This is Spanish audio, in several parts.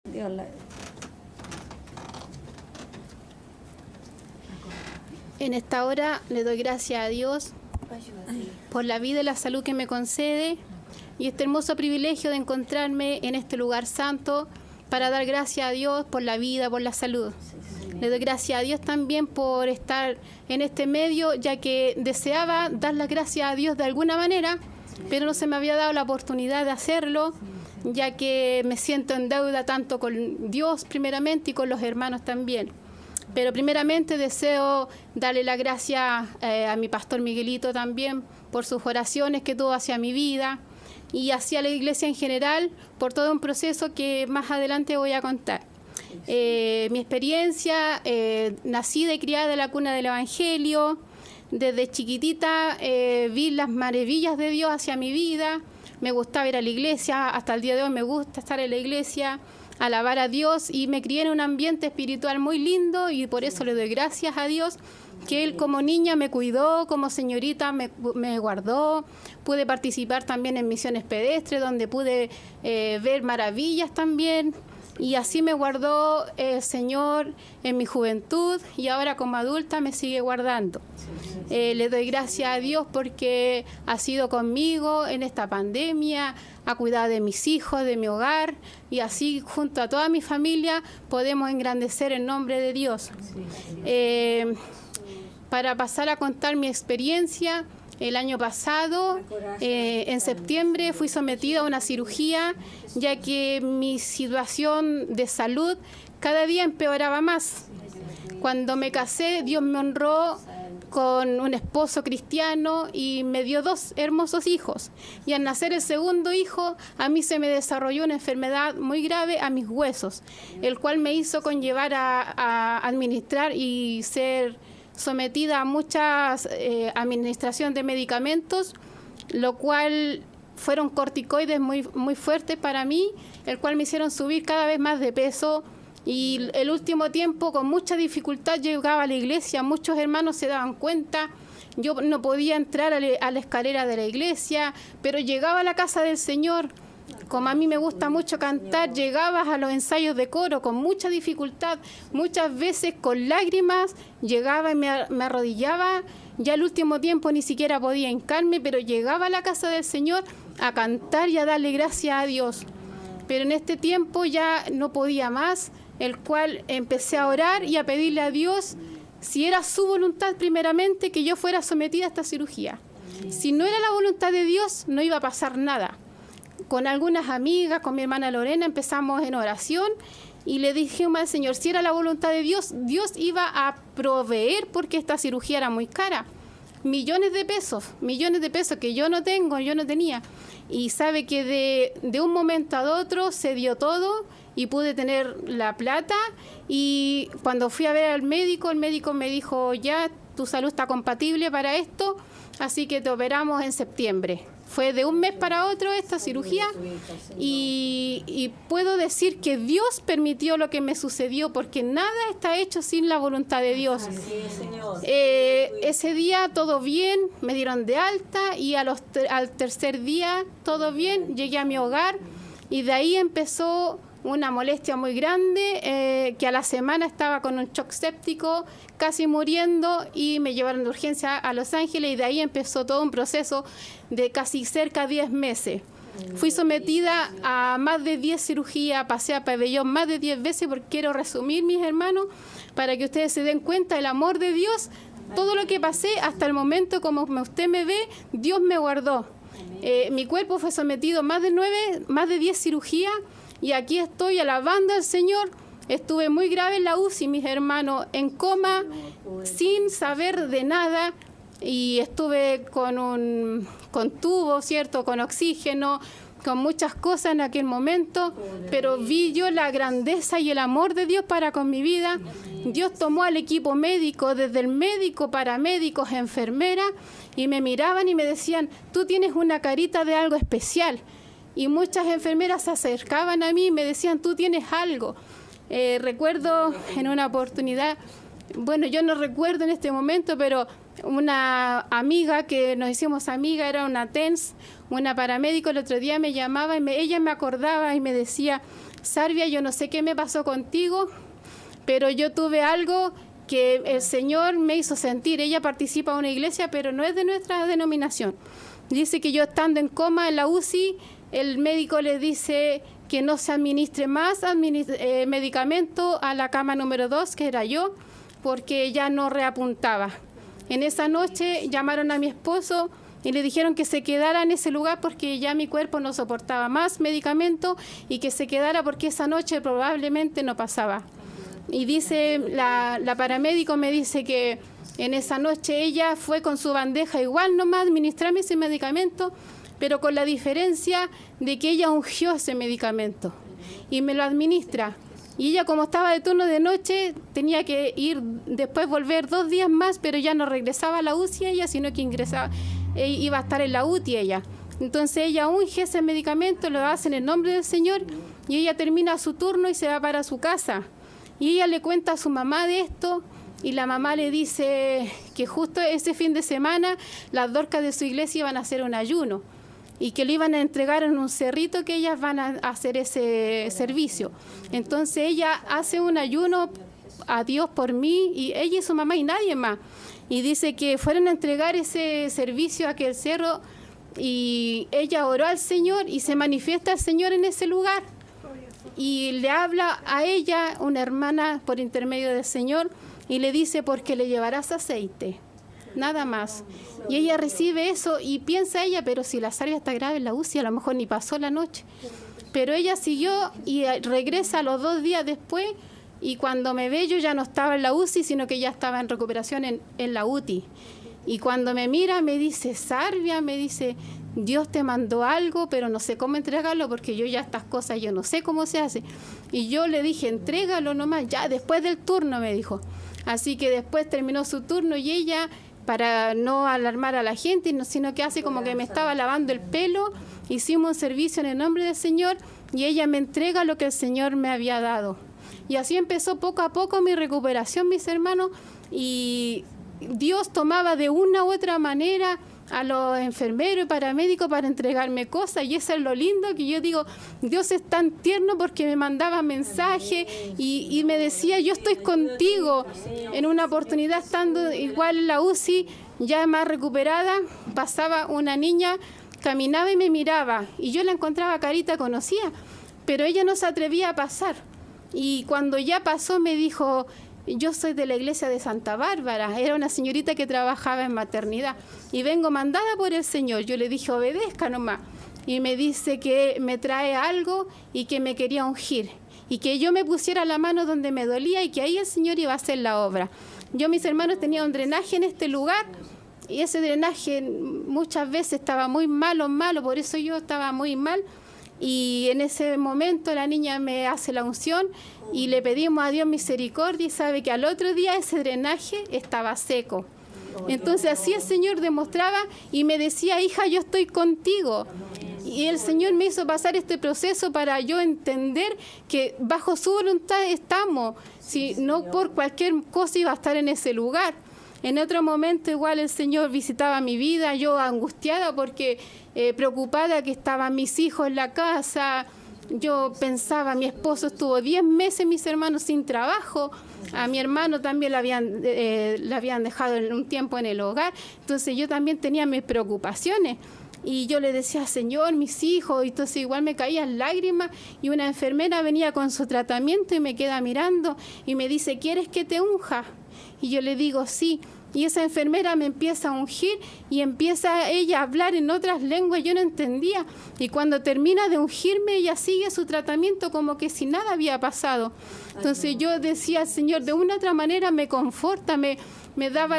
Dios la... En esta hora le doy gracias a Dios por la vida y la salud que me concede y este hermoso privilegio de encontrarme en este lugar santo para dar gracias a Dios por la vida, por la salud. Le doy gracias a Dios también por estar en este medio, ya que deseaba dar las gracias a Dios de alguna manera, pero no se me había dado la oportunidad de hacerlo, ya que me siento en deuda tanto con Dios primeramente y con los hermanos también. Pero primeramente deseo darle las gracias a mi pastor Miguelito también por sus oraciones que tuvo hacia mi vida y hacia la iglesia en general por todo un proceso que más adelante voy a contar. Mi experiencia, nacida y criada en la cuna del Evangelio, desde chiquitita vi las maravillas de Dios hacia mi vida, me gustaba ir a la iglesia, hasta el día de hoy me gusta estar en la iglesia, alabar a Dios y me crié en un ambiente espiritual muy lindo y por eso le doy gracias a Dios que Él como niña me cuidó, como señorita me guardó, pude participar también en misiones pedestres donde pude ver maravillas también y así me guardó el Señor en mi juventud y ahora como adulta me sigue guardando. Le doy gracias a Dios porque ha sido conmigo en esta pandemia, ha cuidado de mis hijos, de mi hogar y así junto a toda mi familia podemos engrandecer el nombre de Dios. Para pasar a contar mi experiencia, el año pasado, en septiembre, fui sometida a una cirugía ya que mi situación de salud cada día empeoraba más. Cuando me casé, Dios me honró con un esposo cristiano y me dio 2 hermosos hijos. Y al nacer el segundo hijo, a mí se me desarrolló una enfermedad muy grave a mis huesos, el cual me hizo conllevar a administrar y ser sometida a muchas administración de medicamentos, lo cual fueron corticoides muy fuertes para mí, el cual me hicieron subir cada vez más de peso. Y el último tiempo, con mucha dificultad, llegaba a la iglesia, muchos hermanos se daban cuenta, yo no podía entrar a la escalera de la iglesia, pero llegaba a la casa del Señor. Como a mí me gusta mucho cantar, llegaba a los ensayos de coro con mucha dificultad, muchas veces con lágrimas, llegaba y me arrodillaba, ya el último tiempo ni siquiera podía hincarme, pero llegaba a la casa del Señor a cantar y a darle gracias a Dios. Pero en este tiempo ya no podía más, el cual empecé a orar y a pedirle a Dios si era su voluntad primeramente que yo fuera sometida a esta cirugía. Si no era la voluntad de Dios, no iba a pasar nada. Con algunas amigas, con mi hermana Lorena, empezamos en oración y le dijimos al Señor, si era la voluntad de Dios, Dios iba a proveer porque esta cirugía era muy cara. Millones de pesos que yo no tenía. Y sabe que de un momento a otro se dio todo y pude tener la plata y cuando fui a ver al médico, el médico me dijo, ya, tu salud está compatible para esto, así que te operamos en septiembre. Fue de un mes para otro esta cirugía y puedo decir que Dios permitió lo que me sucedió porque nada está hecho sin la voluntad de Dios. Ese día todo bien, me dieron de alta y al tercer día todo bien, llegué a mi hogar y de ahí empezó una molestia muy grande, que a la semana estaba con un shock séptico, casi muriendo y me llevaron de urgencia a Los Ángeles y de ahí empezó todo un proceso de casi cerca de 10 meses. Fui sometida a más de 10 cirugías, pasé a pabellón más de 10 veces porque quiero resumir, mis hermanos, para que ustedes se den cuenta del amor de Dios. Todo lo que pasé hasta el momento, como usted me ve, Dios me guardó. Mi cuerpo fue sometido a más de 10 cirugías y aquí estoy alabando al Señor. Estuve muy grave en la UCI, mis hermanos, en coma, sin saber de nada y estuve con tubos, ¿cierto?, con oxígeno, con muchas cosas en aquel momento, pero vi yo la grandeza y el amor de Dios para con mi vida. Dios tomó al equipo médico, desde el médico, paramédicos, enfermeras, y me miraban y me decían, tú tienes una carita de algo especial. Y muchas enfermeras se acercaban a mí y me decían, tú tienes algo. Recuerdo en una oportunidad, bueno, yo no recuerdo en este momento, pero una amiga que nos hicimos amiga, era una TENS, una paramédico, el otro día me llamaba y ella me acordaba y me decía, Sarvia, yo no sé qué me pasó contigo, pero yo tuve algo que el Señor me hizo sentir. Ella participa en una iglesia, pero no es de nuestra denominación. Dice que yo estando en coma en la UCI, el médico le dice que no se administre más medicamento a la cama número 2, que era yo, porque ya no reapuntaba. En esa noche llamaron a mi esposo y le dijeron que se quedara en ese lugar porque ya mi cuerpo no soportaba más medicamento y que se quedara porque esa noche probablemente no pasaba. Y dice, la paramédico me dice que en esa noche ella fue con su bandeja igual nomás a administrarme ese medicamento, pero con la diferencia de que ella ungió ese medicamento y me lo administra. Y ella, como estaba de turno de noche, tenía que ir después volver 2 días más, pero ya no regresaba a la UCI ella, sino que ingresaba, iba a estar en la UTI ella. Entonces ella unge ese medicamento, lo hace en el nombre del Señor y ella termina su turno y se va para su casa. Y ella le cuenta a su mamá de esto y la mamá le dice que justo ese fin de semana las Dorcas de su iglesia iban a hacer un ayuno y que le iban a entregar en un cerrito que ellas van a hacer ese servicio. Entonces ella hace un ayuno a Dios por mí, y ella y su mamá y nadie más. Y dice que fueron a entregar ese servicio a aquel cerro y ella oró al Señor y se manifiesta el Señor en ese lugar. Y le habla a ella, una hermana por intermedio del Señor, y le dice, porque le llevarás aceite, nada más. Y ella recibe eso y piensa ella, pero si la Sarvia está grave en la UCI, a lo mejor ni pasó la noche. Pero ella siguió y regresa a los 2 días después, y cuando me ve yo ya no estaba en la UCI, sino que ya estaba en recuperación en la UTI. Y cuando me mira me dice, Sarvia, me dice, Dios te mandó algo, pero no sé cómo entregarlo, porque yo ya estas cosas, yo no sé cómo se hace. Y yo le dije, entrégalo nomás, ya después del turno, me dijo. Así que después terminó su turno y ella, para no alarmar a la gente, sino que hace como que me estaba lavando el pelo, hicimos un servicio en el nombre del Señor y ella me entrega lo que el Señor me había dado. Y así empezó poco a poco mi recuperación, mis hermanos, y Dios tomaba de una u otra manera a los enfermeros y paramédicos para entregarme cosas, y eso es lo lindo, que yo digo, Dios es tan tierno porque me mandaba mensajes y me decía, yo estoy contigo. En una oportunidad, estando igual en la UCI, ya más recuperada, pasaba una niña, caminaba y me miraba, y yo la encontraba carita conocida, pero ella no se atrevía a pasar. Y cuando ya pasó me dijo, yo soy de la iglesia de Santa Bárbara, era una señorita que trabajaba en maternidad y vengo mandada por el Señor. Yo le dije, obedezca nomás. Y me dice que me trae algo y que me quería ungir y que yo me pusiera la mano donde me dolía y que ahí el Señor iba a hacer la obra. Yo, mis hermanos, tenía un drenaje en este lugar y ese drenaje muchas veces estaba muy malo, por eso yo estaba muy mal. Y en ese momento la niña me hace la unción y le pedimos a Dios misericordia, y sabe que al otro día ese drenaje estaba seco. Entonces así el Señor demostraba y me decía, hija, yo estoy contigo. Y el Señor me hizo pasar este proceso para yo entender que bajo su voluntad estamos, si no por cualquier cosa iba a estar en ese lugar. En otro momento igual el Señor visitaba mi vida, yo angustiada porque preocupada que estaban mis hijos en la casa. Yo pensaba, mi esposo estuvo 10 meses, mis hermanos, sin trabajo. A mi hermano también le habían dejado un tiempo en el hogar. Entonces yo también tenía mis preocupaciones. Y yo le decía, Señor, mis hijos, y entonces igual me caían lágrimas, y una enfermera venía con su tratamiento y me queda mirando y me dice, ¿quieres que te unja? Y yo le digo, sí. Y esa enfermera me empieza a ungir y empieza ella a hablar en otras lenguas, yo no entendía. Y cuando termina de ungirme, ella sigue su tratamiento como que si nada había pasado. Entonces yo decía, Señor, de una u otra manera me conforta, me daba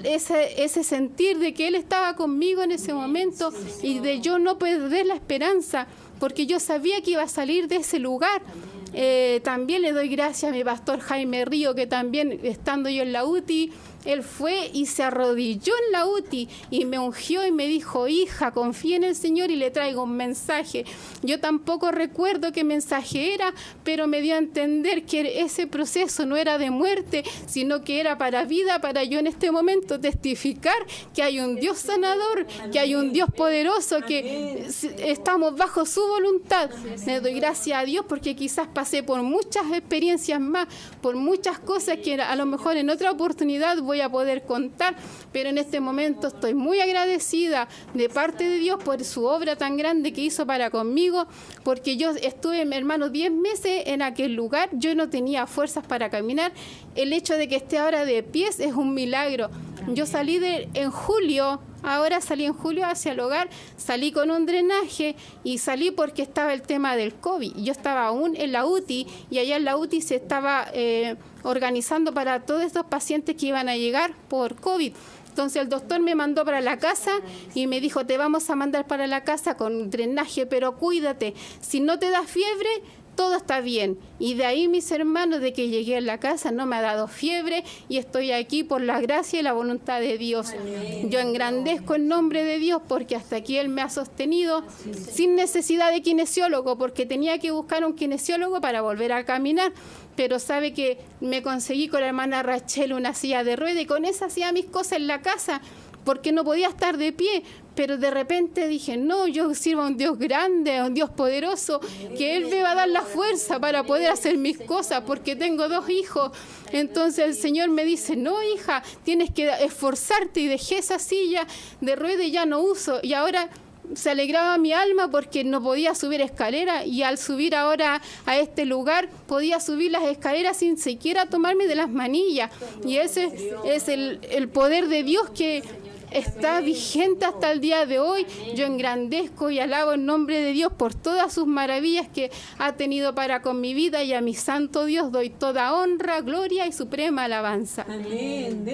ese sentir de que Él estaba conmigo en ese momento y de yo no perder la esperanza, porque yo sabía que iba a salir de ese lugar. También le doy gracias a mi pastor Jaime Río, que también, estando yo en la UTI, Él fue y se arrodilló en la UTI y me ungió y me dijo: hija, confía en el Señor y le traigo un mensaje. Yo tampoco recuerdo qué mensaje era, pero me dio a entender que ese proceso no era de muerte, sino que era para vida, para yo en este momento testificar que hay un Dios sanador, que hay un Dios poderoso, que estamos bajo su voluntad. Le doy gracias a Dios porque quizás pasé por muchas experiencias más, por muchas cosas que a lo mejor en otra oportunidad voy a poder contar, pero en este momento estoy muy agradecida de parte de Dios por su obra tan grande que hizo para conmigo, porque yo estuve, mi hermano, 10 meses en aquel lugar, yo no tenía fuerzas para caminar. El hecho de que esté ahora de pies es un milagro. Yo salí en julio, ahora salí en julio hacia el hogar, salí con un drenaje y salí porque estaba el tema del COVID. Yo estaba aún en la UTI y allá en la UTI se estaba organizando para todos estos pacientes que iban a llegar por COVID. Entonces el doctor me mandó para la casa y me dijo: te vamos a mandar para la casa con drenaje, pero cuídate, si no te da fiebre, todo está bien. Y de ahí, mis hermanos, de que llegué a la casa, no me ha dado fiebre y estoy aquí por la gracia y la voluntad de Dios. Amén. Yo engrandezco el nombre de Dios porque hasta aquí Él me ha sostenido sin necesidad de kinesiólogo, porque tenía que buscar un kinesiólogo para volver a caminar. Pero sabe que me conseguí con la hermana Rachel una silla de ruedas y con esa hacía mis cosas en la casa, porque no podía estar de pie. Pero de repente dije: no, yo sirvo a un Dios grande, a un Dios poderoso, que Él me va a dar la fuerza para poder hacer mis cosas, porque tengo 2 hijos. Entonces el Señor me dice: no, hija, tienes que esforzarte, y dejé esa silla de ruedas y ya no uso. Y ahora se alegraba mi alma porque no podía subir escaleras, y al subir ahora a este lugar podía subir las escaleras sin siquiera tomarme de las manillas. Y ese es el poder de Dios que está vigente hasta el día de hoy. Yo engrandezco y alabo el nombre de Dios por todas sus maravillas que ha tenido para con mi vida, y a mi santo Dios doy toda honra, gloria y suprema alabanza. Amén.